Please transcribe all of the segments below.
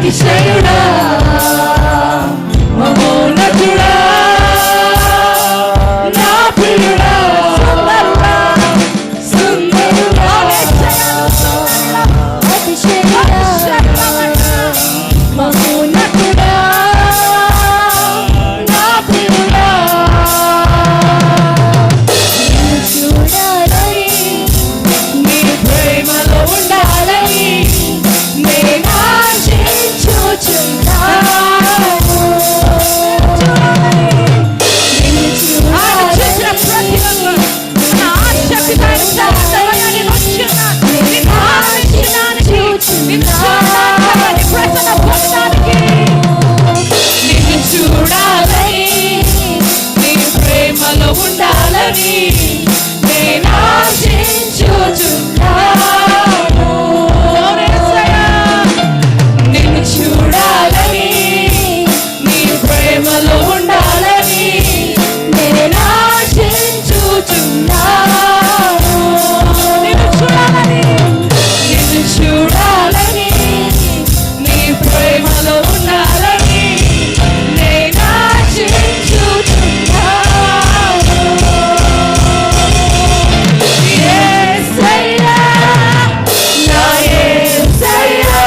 అతిశయుడా మహోన్నతుడా నా ప్రియుడా సుందరుడా అతిశయుడా మహోన్నతుడా నా ప్రియుడా నిన్ను చూడాలని నీ ప్రేమలో ఉండాలని నేను ఆశించుచున్నాను. నిన్ను చూడాలని నీ ప్రేమలో ఉండాలని నేను ఆశించుచున్నాను. నిన్ను చూడాలని నీ ప్రేమలో ఉండాలని నేను ఆశించుచున్నాను. నిన్ను చూడాలని నీ ప్రేమలో ఉండాలని నేను ఆశించుచున్నాను. యేసయ్యా నా యేసయ్యా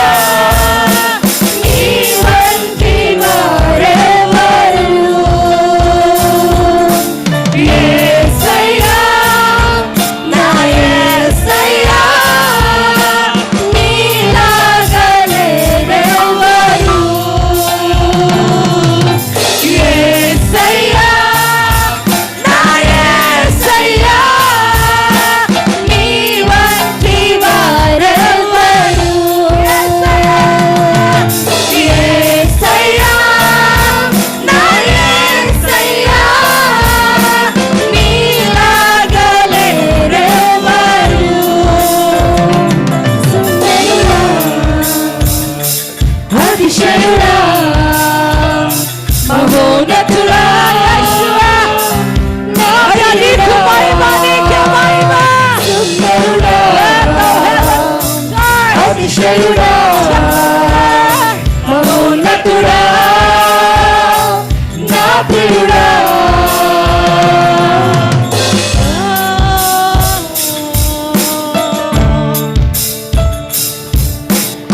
నీ వంటి వారెవరు. యేసయ్యా నా యేసయ్యా నీలాగా లేరెవరు. యేసయ్యా నా యేసయ్యా నీ వంటి వారెవరు. యేసయ్యా నా యేసయ్యా నీలాగా లేరెవరు. సుందరుడా అతిశయుడా మహోన్నతుడా యేషువా నా ప్రియుడా. సుందరుడా అతిశయుడా మహోన్నతుడా నా ప్రియుడా.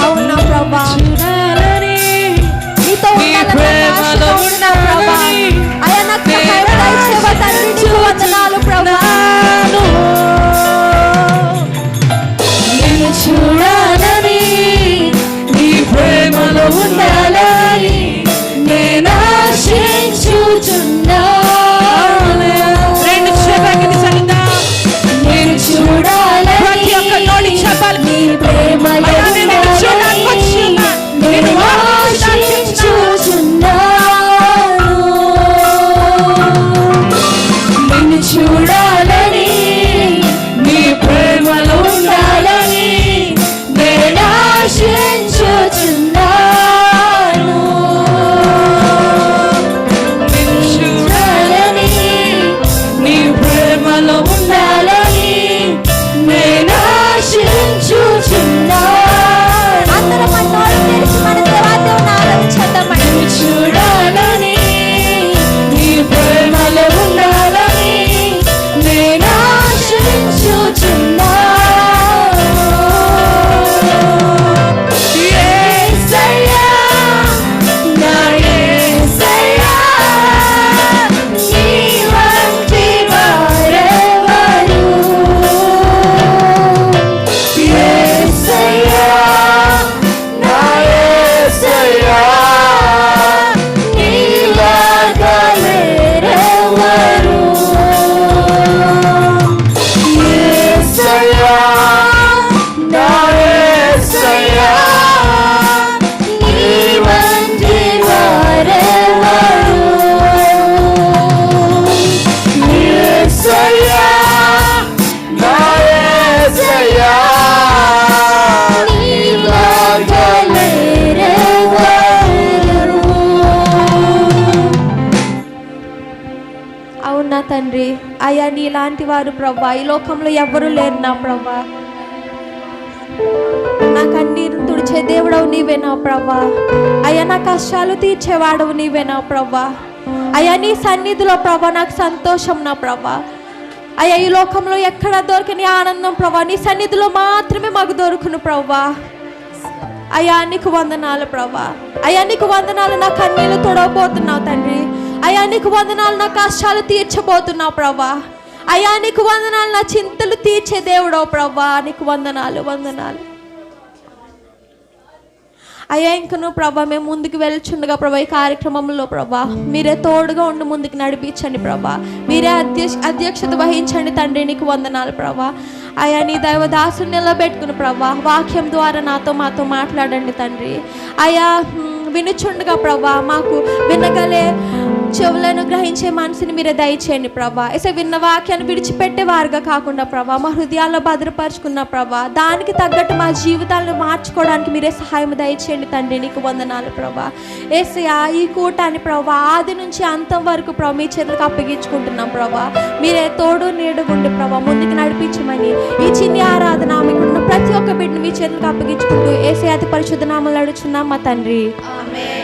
అవునా ప్రభా, నీతో నీ ఉండాలన్న ప్రేమలో ఆశతో ఉన్నా ప్రభా. అయ్యా నాకు సహాయం దయచేయవా తండ్రి, నీకు వందనాలు ప్రభా. నిన్ను చూడాలని నీ ప్రేమలో ఉండాలని నేను ఆశించుచున్నాను. రెండు చేపకి సరిదా నేను చూడాలని ప్రతి ఒక్క నోడి చెప్పాలి నీ ప్రేమలో ఉండాలని నేను ఆశించుచున్నాను. నిన్ను చూడాలని నీ ప్రేమలో ఉండాలని నేను ఆశించుచున్నాను. నిన్ను చూడాలని నీ ప్రేమలో ఉండాలని నేను ఆశించుచున్నాను. అందరం మన నోరు తెరిచి మన దేవాదేవుని ఆరాధించేద్దామండి. నిన్ను చూడాలని నీ ప్రేమలో ఉండాలని నేను ఆశించుచున్నాను. యేసయ్యా నా యేసయ్యా నీ వంటి వారెవరు. యేసయ్యా నా యేసయ్యా నీలాగా లేరెవరు. యేసయ్యా నా యేసయ్యా నీ వంటి వారెవరు. యేసయ్యా నా యేసయ్యా నీలాగా లేరెవరు. అవునా తండ్రి, అయ్యా నీలాంటి వారు ప్రభా ఈ లోకంలో ఎవ్వరూ లేరు నా ప్రభా. నా కన్నీరుని తుడిచే దేవుడవు నీవేనా ప్రభా. అయ్యా నా కష్టాలు తీర్చేవాడవు నీవేనా ప్రభా. అయ్యా నీ సన్నిధిలో ప్రభా నాకు సంతోషం నా ప్రభా. అయ్యా ఈ లోకంలో ఎక్కడ దొరకని ఆనందం ప్రభా నీ సన్నిధిలో మాత్రమే మాకు దొరుకును ప్రభా. అయ్యా నీకు వందనాలు ప్రభా. అయ్యా నీకు వందనాలు, నా కన్నీళ్ళు తొడవబోతున్నావు తండ్రి. అయ్యా నీకు వందనాలు, నా కష్టాలు తీర్చబోతున్నావు ప్రభా. అయ్యా నీకు వందనాలు, నా చింతలు తీర్చే దేవుడో ప్రభా. నీకు వందనాలు వందనాలు అయ్యా. ఇంకను ప్రభా మేము ముందుకు వెళ్తుండగా ప్రభా ఈ కార్యక్రమంలో ప్రభా మీరే తోడుగా ఉండి ముందుకు నడిపించండి ప్రభా. మీరే అధ్యక్షత వహించండి తండ్రి. నీకు వందనాలు ప్రభా. అయ్యా నీ దైవ దాసుని నిలబెట్టుకుని ప్రభా వాక్యం ద్వారా మాతో మాట్లాడండి తండ్రి. అయ్యా వినుచుండగా ప్రభా మాకు వినగలే చెవులను గ్రహించే మనసుని మీరే దయచేయండి ప్రభా. విన్న వాక్యాన్ని విడిచిపెట్టే వారుగా కాకుండా ప్రభా మా హృదయాల్లో భద్రపరుచుకున్న ప్రభా దానికి తగ్గట్టు మా జీవితాలను మార్చుకోవడానికి మీరే సహాయం దయచేయండి తండ్రి. నీకు వందనాలు ప్రభా. యేసయ్యా ఈ కూటాన్ని ప్రభా ఆది నుంచి అంతం వరకు ప్రభా మీ చేతులకు అప్పగించుకుంటున్నాం ప్రభా. మీరే తోడు నీడుగుండి ప్రభా ముందుకు నడిపించమని ఈ చిన్ని ఆరాధన మీకున్న ప్రతి ఒక్క బిడ్డను మీ చేతులకు అప్పగించుకుంటూ యేసయ్య అతి పరిశుద్ధ నామములో అడుగుచున్నాం మా తండ్రి. ఆమేన్.